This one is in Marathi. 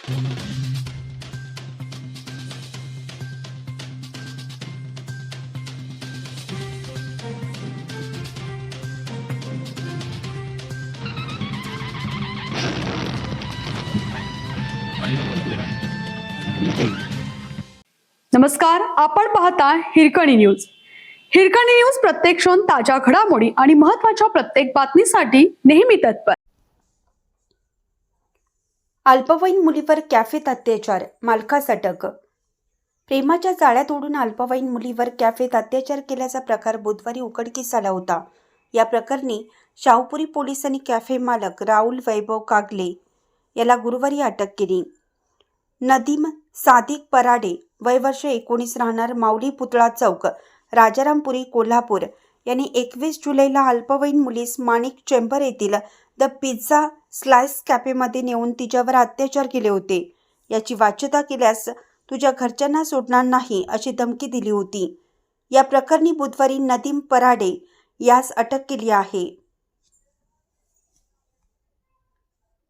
नमस्कार, आपण पाहता हिरकणी न्यूज. हिरकणी न्यूज प्रत्येक क्षण ताज्या घडामोडी आणि महत्त्वाच्या प्रत्येक बातमीसाठी नेहमी तत्पर. अल्पवयीन मुलीवर कॅफेत अत्याचार, मालकास अटक. प्रेमाच्या जाळ्यात ओढून अल्पवयीन मुलीवर कॅफेत अत्याचार केल्याचा प्रकार बुधवारी उघडकीस आला होता. या प्रकरणी शाहूपुरी पोलिसांनी कॅफे मालक राहुल वैभव कागले याला गुरुवारी अटक केली. नदीम सादिक पराडे, वय वर्ष 19, राहणार माऊली पुतळा चौक, राजारामपुरी, कोल्हापूर यांनी 21 जुलैला अल्पवयीन मुलीस माणिक चेंबर येथील द पिझ्झा स्लाइस कॅफेमध्ये नेऊन तिच्यावर अत्याचार केले होते. याची वाच्यता केल्यास तुझ्या घरच्यांना सोडणार नाही अशी धमकी दिली होती. या प्रकरणी बुधवारी नदीम पराडे यास अटक केली आहे.